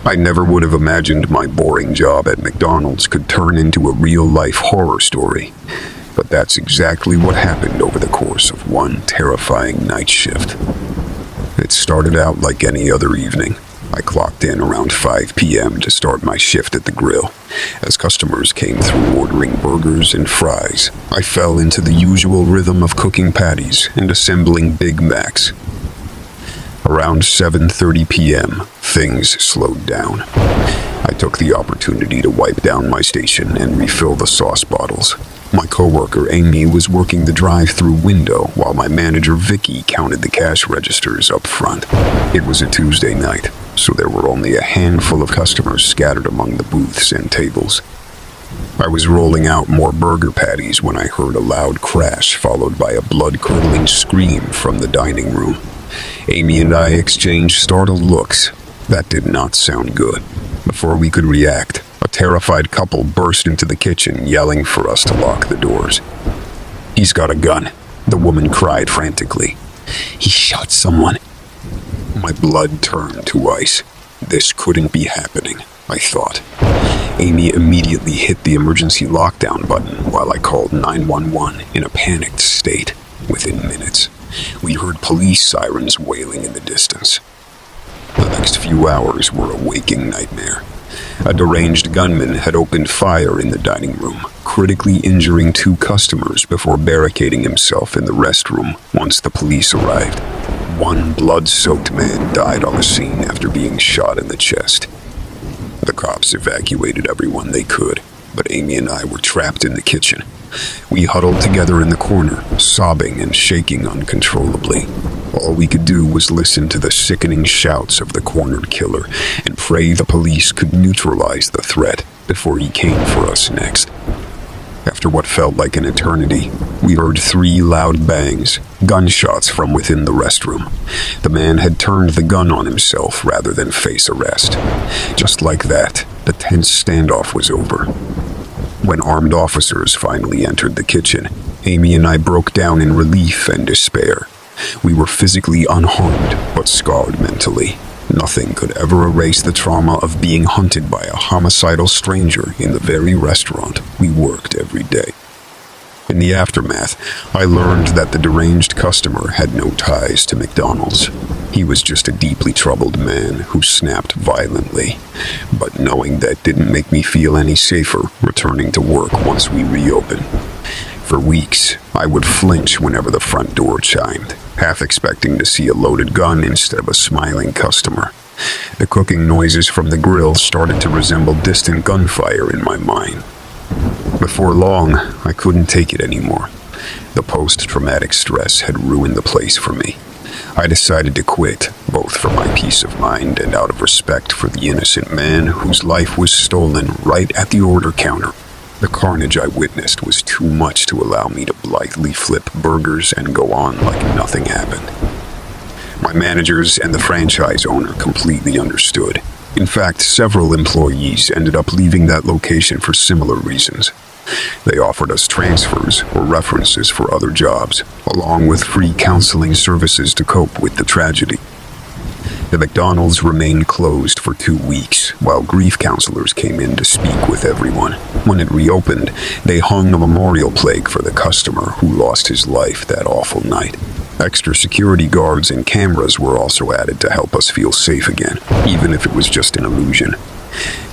I never would have imagined my boring job at McDonald's could turn into a real-life horror story, but that's exactly what happened over the course of one terrifying night shift. It started out like any other evening. I clocked in around 5 p.m. to start my shift at the grill. As customers came through ordering burgers and fries, I fell into the usual rhythm of cooking patties and assembling Big Macs. Around 7:30 p.m., things slowed down. I took the opportunity to wipe down my station and refill the sauce bottles. My coworker Amy was working the drive-through window while my manager Vicky counted the cash registers up front. It was a Tuesday night, so there were only a handful of customers scattered among the booths and tables. I was rolling out more burger patties when I heard a loud crash followed by a blood-curdling scream from the dining room. Amy and I exchanged startled looks. That did not sound good. Before we could react, a terrified couple burst into the kitchen, yelling for us to lock the doors. "He's got a gun," the woman cried frantically. "He shot someone." My blood turned to ice. This couldn't be happening, I thought. Amy immediately hit the emergency lockdown button while I called 911 in a panicked state. Within minutes, we heard police sirens wailing in the distance. The next few hours were a waking nightmare. A deranged gunman had opened fire in the dining room, critically injuring 2 customers before barricading himself in the restroom once the police arrived. One blood-soaked man died on the scene after being shot in the chest. The cops evacuated everyone they could, but Amy and I were trapped in the kitchen. We huddled together in the corner, sobbing and shaking uncontrollably. All we could do was listen to the sickening shouts of the cornered killer and pray the police could neutralize the threat before he came for us next. After what felt like an eternity, we heard 3 loud bangs, gunshots from within the restroom. The man had turned the gun on himself rather than face arrest. Just like that, the tense standoff was over. When armed officers finally entered the kitchen, Amy and I broke down in relief and despair. We were physically unharmed, but scarred mentally. Nothing could ever erase the trauma of being hunted by a homicidal stranger in the very restaurant we worked every day. In the aftermath, I learned that the deranged customer had no ties to McDonald's. He was just a deeply troubled man who snapped violently. But knowing that didn't make me feel any safer returning to work once we reopened. For weeks, I would flinch whenever the front door chimed, half expecting to see a loaded gun instead of a smiling customer. The cooking noises from the grill started to resemble distant gunfire in my mind. Before long, I couldn't take it anymore. The post-traumatic stress had ruined the place for me. I decided to quit, both for my peace of mind and out of respect for the innocent man whose life was stolen right at the order counter. The carnage I witnessed was too much to allow me to blithely flip burgers and go on like nothing happened. My managers and the franchise owner completely understood. In fact, several employees ended up leaving that location for similar reasons. They offered us transfers or references for other jobs, along with free counseling services to cope with the tragedy. The McDonald's remained closed for 2 weeks, while grief counselors came in to speak with everyone. When it reopened, they hung a memorial plaque for the customer who lost his life that awful night. Extra security guards and cameras were also added to help us feel safe again, even if it was just an illusion.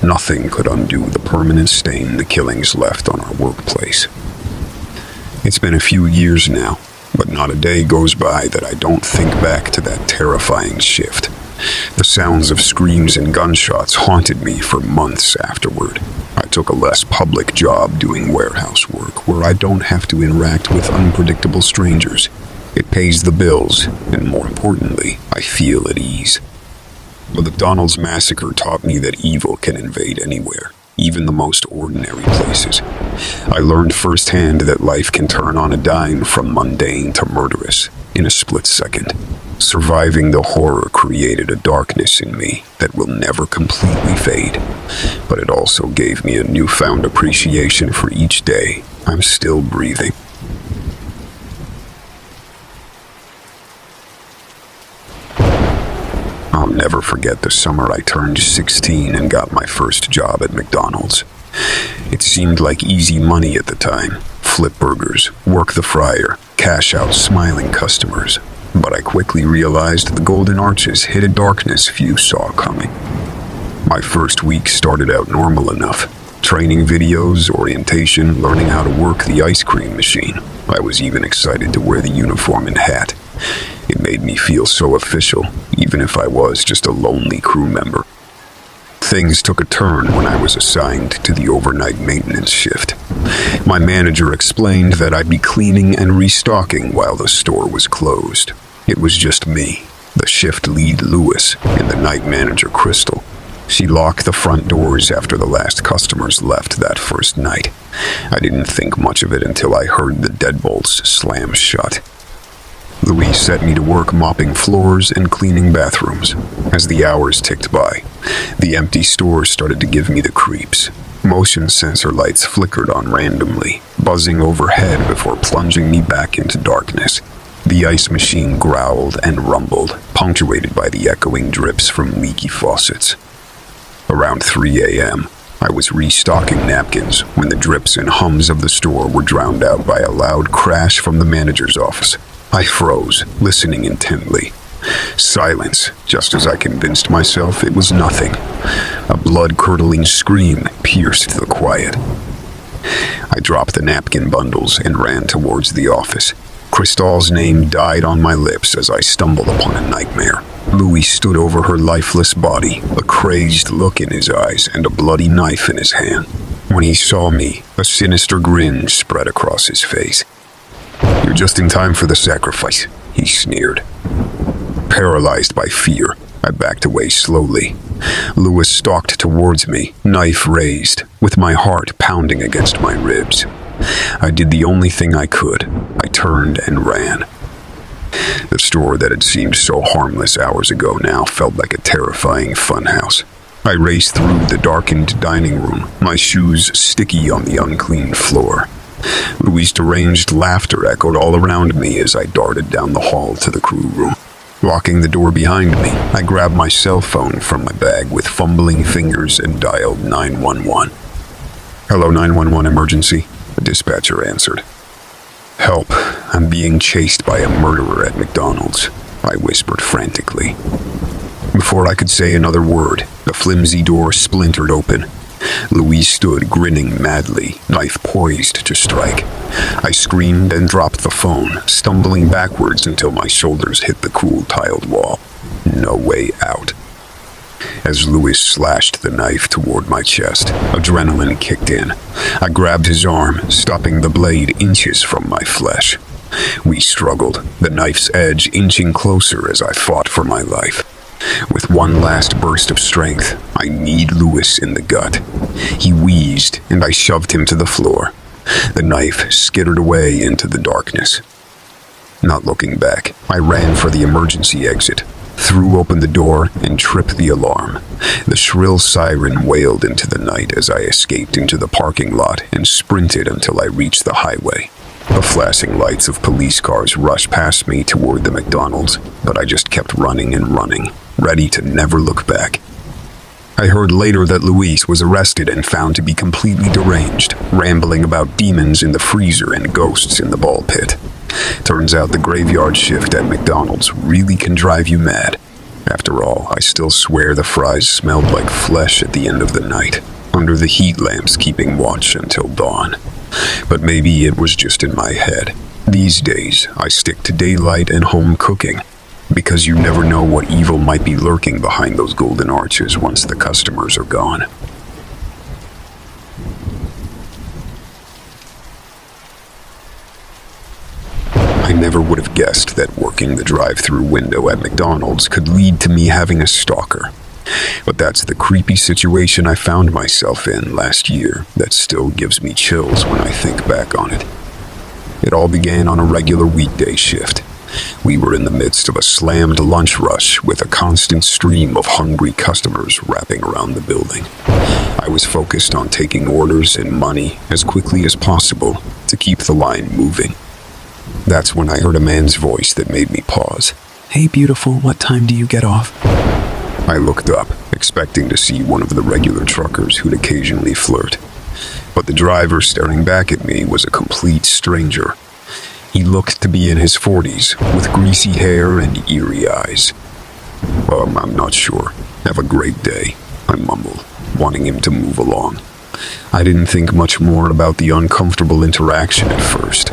Nothing could undo the permanent stain the killings left on our workplace. It's been a few years now, but not a day goes by that I don't think back to that terrifying shift. The sounds of screams and gunshots haunted me for months afterward. I took a less public job doing warehouse work where I don't have to interact with unpredictable strangers. It pays the bills, and more importantly, I feel at ease. The McDonald's massacre taught me that evil can invade anywhere, even the most ordinary places. I learned firsthand that life can turn on a dime from mundane to murderous in a split second. Surviving the horror created a darkness in me that will never completely fade, but it also gave me a newfound appreciation for each day I'm still breathing. I'll never forget the summer I turned 16 and got my first job at McDonald's. It seemed like easy money at the time. Flip burgers, work the fryer, cash out smiling customers. But I quickly realized the golden arches hid a darkness few saw coming. My first week started out normal enough. Training videos, orientation, learning how to work the ice cream machine. I was even excited to wear the uniform and hat. It made me feel so official, even if I was just a lonely crew member. Things took a turn when I was assigned to the overnight maintenance shift. My manager explained that I'd be cleaning and restocking while the store was closed. It was just me, the shift lead Lewis, and the night manager Crystal. She locked the front doors after the last customers left that first night. I didn't think much of it until I heard the deadbolts slam shut. Louise set me to work mopping floors and cleaning bathrooms. As the hours ticked by, the empty store started to give me the creeps. Motion sensor lights flickered on randomly, buzzing overhead before plunging me back into darkness. The ice machine growled and rumbled, punctuated by the echoing drips from leaky faucets. Around 3 a.m., I was restocking napkins when the drips and hums of the store were drowned out by a loud crash from the manager's office. I froze, listening intently. Silence, just as I convinced myself it was nothing. A blood-curdling scream pierced the quiet. I dropped the napkin bundles and ran towards the office. Crystal's name died on my lips as I stumbled upon a nightmare. Louis stood over her lifeless body, a crazed look in his eyes and a bloody knife in his hand. When he saw me, a sinister grin spread across his face. "You're just in time for the sacrifice," he sneered. Paralyzed by fear, I backed away slowly. Louis stalked towards me, knife raised, with my heart pounding against my ribs. I did the only thing I could. I turned and ran. The store that had seemed so harmless hours ago now felt like a terrifying funhouse. I raced through the darkened dining room, my shoes sticky on the unclean floor. Louis' deranged laughter echoed all around me as I darted down the hall to the crew room. Locking the door behind me, I grabbed my cell phone from my bag with fumbling fingers and dialed 911. "Hello, 911 emergency," the dispatcher answered. "Help, I'm being chased by a murderer at McDonald's," I whispered frantically. Before I could say another word, the flimsy door splintered open. Louise stood grinning madly, knife poised to strike. I screamed and dropped the phone, stumbling backwards until my shoulders hit the cool tiled wall. No way out. As Louis slashed the knife toward my chest, adrenaline kicked in. I grabbed his arm, stopping the blade inches from my flesh. We struggled, the knife's edge inching closer as I fought for my life. With one last burst of strength, I kneed Louis in the gut. He wheezed, and I shoved him to the floor. The knife skittered away into the darkness. Not looking back, I ran for the emergency exit, threw open the door, and tripped the alarm. The shrill siren wailed into the night as I escaped into the parking lot and sprinted until I reached the highway. The flashing lights of police cars rushed past me toward the McDonald's, but I just kept running and running, ready to never look back. I heard later that Louise was arrested and found to be completely deranged, rambling about demons in the freezer and ghosts in the ball pit. Turns out the graveyard shift at McDonald's really can drive you mad. After all, I still swear the fries smelled like flesh at the end of the night, under the heat lamps keeping watch until dawn. But maybe it was just in my head. These days, I stick to daylight and home cooking, because you never know what evil might be lurking behind those golden arches once the customers are gone. I never would have guessed that working the drive-through window at McDonald's could lead to me having a stalker. But that's the creepy situation I found myself in last year that still gives me chills when I think back on it. It all began on a regular weekday shift. We were in the midst of a slammed lunch rush with a constant stream of hungry customers wrapping around the building. I was focused on taking orders and money as quickly as possible to keep the line moving. That's when I heard a man's voice that made me pause. "Hey, beautiful, what time do you get off?" I looked up, expecting to see one of the regular truckers who'd occasionally flirt. But the driver staring back at me was a complete stranger. He looked to be in his 40s, with greasy hair and eerie eyes. I'm not sure. Have a great day, I mumbled, wanting him to move along. I didn't think much more about the uncomfortable interaction at first,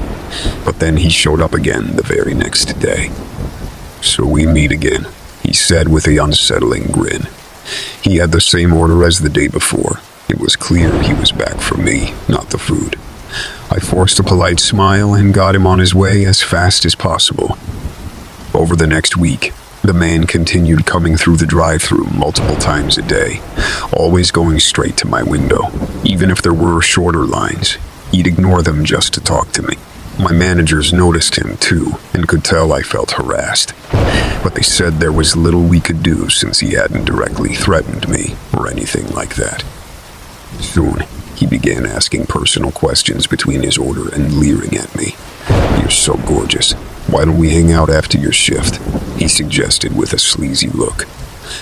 but then he showed up again the very next day. So we meet again, he said with an unsettling grin. He had the same order as the day before. It was clear he was back for me, not the food. I forced a polite smile and got him on his way as fast as possible. Over the next week, the man continued coming through the drive-thru multiple times a day, always going straight to my window. Even if there were shorter lines, he'd ignore them just to talk to me. My managers noticed him too, and could tell I felt harassed. But they said there was little we could do since he hadn't directly threatened me or anything like that. Soon, he began asking personal questions between his order and leering at me. "You're so gorgeous. Why don't we hang out after your shift?" he suggested with a sleazy look.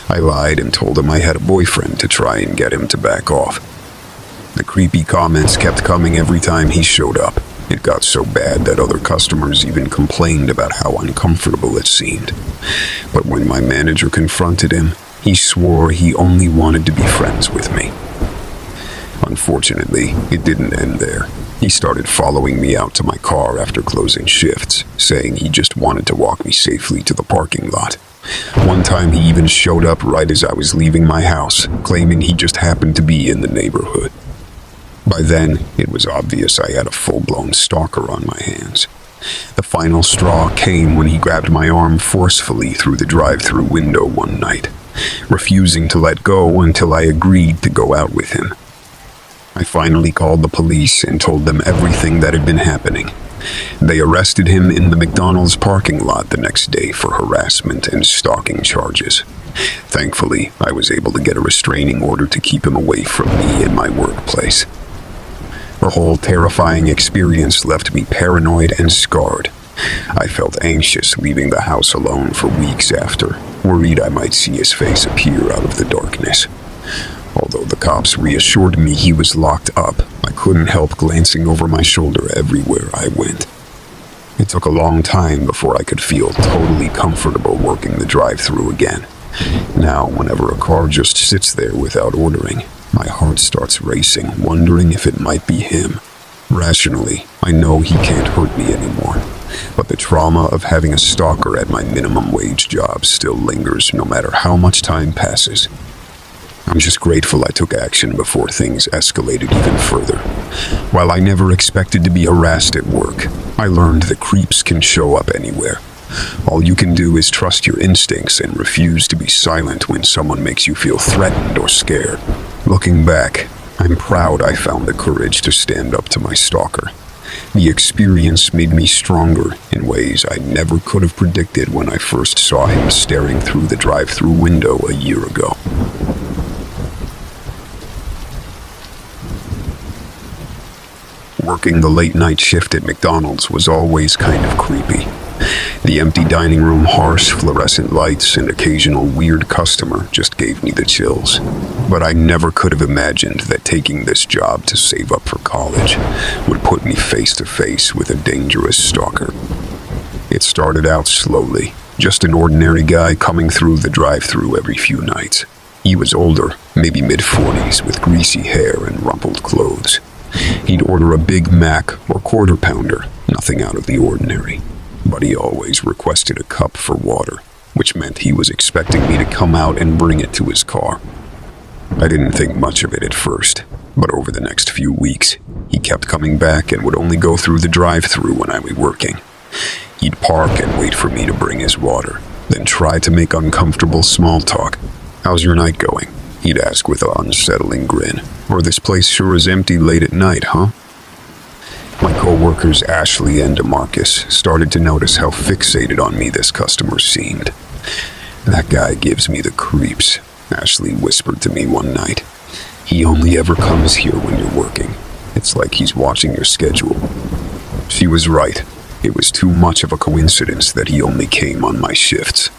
I lied and told him I had a boyfriend to try and get him to back off. The creepy comments kept coming every time he showed up. It got so bad that other customers even complained about how uncomfortable it seemed. But when my manager confronted him, he swore he only wanted to be friends with me. Unfortunately, it didn't end there. He started following me out to my car after closing shifts, saying he just wanted to walk me safely to the parking lot. One time he even showed up right as I was leaving my house, claiming he just happened to be in the neighborhood. By then, it was obvious I had a full-blown stalker on my hands. The final straw came when he grabbed my arm forcefully through the drive-thru window one night, refusing to let go until I agreed to go out with him. I finally called the police and told them everything that had been happening. They arrested him in the McDonald's parking lot the next day for harassment and stalking charges. Thankfully, I was able to get a restraining order to keep him away from me and my workplace. The whole terrifying experience left me paranoid and scarred. I felt anxious leaving the house alone for weeks after, worried I might see his face appear out of the darkness. Although the cops reassured me he was locked up, I couldn't help glancing over my shoulder everywhere I went. It took a long time before I could feel totally comfortable working the drive-thru again. Now, whenever a car just sits there without ordering, my heart starts racing, wondering if it might be him. Rationally, I know he can't hurt me anymore, but the trauma of having a stalker at my minimum wage job still lingers no matter how much time passes. I'm just grateful I took action before things escalated even further. While I never expected to be harassed at work, I learned that creeps can show up anywhere. All you can do is trust your instincts and refuse to be silent when someone makes you feel threatened or scared. Looking back, I'm proud I found the courage to stand up to my stalker. The experience made me stronger in ways I never could have predicted when I first saw him staring through the drive-thru window a year ago. Working the late-night shift at McDonald's was always kind of creepy. The empty dining room, harsh fluorescent lights, and occasional weird customer just gave me the chills. But I never could have imagined that taking this job to save up for college would put me face to face with a dangerous stalker. It started out slowly, just an ordinary guy coming through the drive-thru every few nights. He was older, maybe mid-40s, with greasy hair and rumpled clothes. He'd order a Big Mac or quarter pounder, nothing out of the ordinary. But he always requested a cup for water, which meant he was expecting me to come out and bring it to his car. I didn't think much of it at first, but over the next few weeks, he kept coming back and would only go through the drive-thru when I was working. He'd park and wait for me to bring his water, then try to make uncomfortable small talk. "How's your night going?" he'd ask with an unsettling grin. "Or this place sure is empty late at night, huh?" My co-workers Ashley and DeMarcus started to notice how fixated on me this customer seemed. "That guy gives me the creeps," Ashley whispered to me one night. "He only ever comes here when you're working. It's like he's watching your schedule." She was right. It was too much of a coincidence that he only came on my shifts.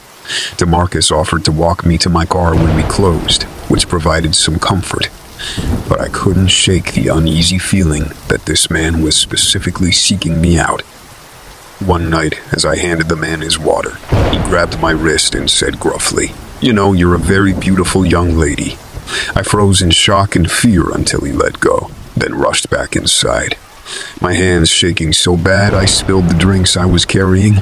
DeMarcus offered to walk me to my car when we closed, which provided some comfort. But I couldn't shake the uneasy feeling that this man was specifically seeking me out. One night, as I handed the man his water, he grabbed my wrist and said gruffly, "You know, you're a very beautiful young lady." I froze in shock and fear until he let go, then rushed back inside. My hands shaking so bad I spilled the drinks I was carrying.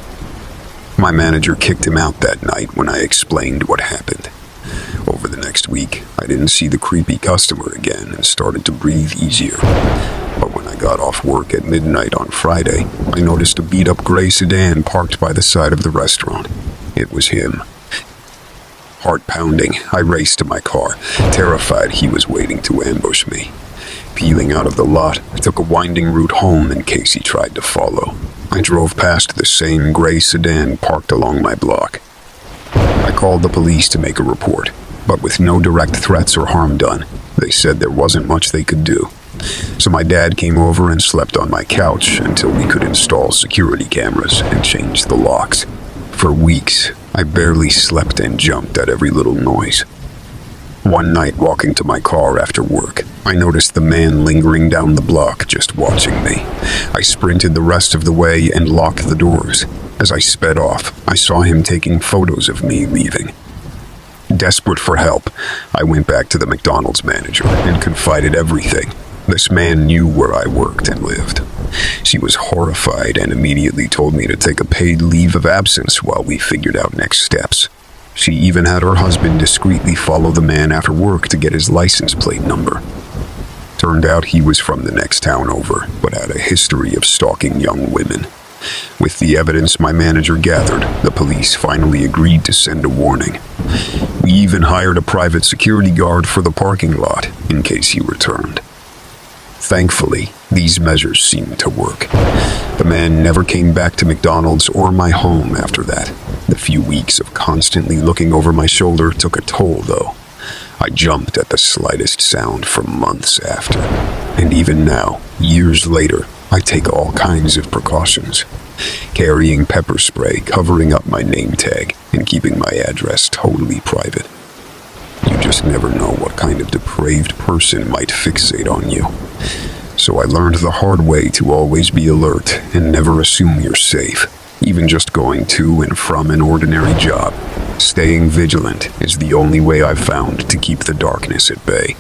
My manager kicked him out that night when I explained what happened. Over the next week, I didn't see the creepy customer again and started to breathe easier. But when I got off work at midnight on Friday, I noticed a beat-up gray sedan parked by the side of the restaurant. It was him. Heart pounding, I raced to my car, terrified he was waiting to ambush me. Peeling out of the lot, I took a winding route home in case he tried to follow. I drove past the same gray sedan parked along my block. I called the police to make a report, but with no direct threats or harm done, they said there wasn't much they could do. So my dad came over and slept on my couch until we could install security cameras and change the locks. For weeks, I barely slept and jumped at every little noise. One night, walking to my car after work, I noticed the man lingering down the block just watching me. I sprinted the rest of the way and locked the doors. As I sped off, I saw him taking photos of me leaving. Desperate for help, I went back to the McDonald's manager and confided everything. This man knew where I worked and lived. She was horrified and immediately told me to take a paid leave of absence while we figured out next steps. She even had her husband discreetly follow the man after work to get his license plate number. Turned out he was from the next town over, but had a history of stalking young women. With the evidence my manager gathered, the police finally agreed to send a warning. We even hired a private security guard for the parking lot in case he returned. Thankfully, these measures seemed to work. The man never came back to McDonald's or my home after that. The few weeks of constantly looking over my shoulder took a toll, though. I jumped at the slightest sound for months after. And even now, years later, I take all kinds of precautions. Carrying pepper spray, covering up my name tag, and keeping my address totally private. You just never know what kind of depraved person might fixate on you. So I learned the hard way to always be alert and never assume you're safe, even just going to and from an ordinary job. Staying vigilant is the only way I've found to keep the darkness at bay.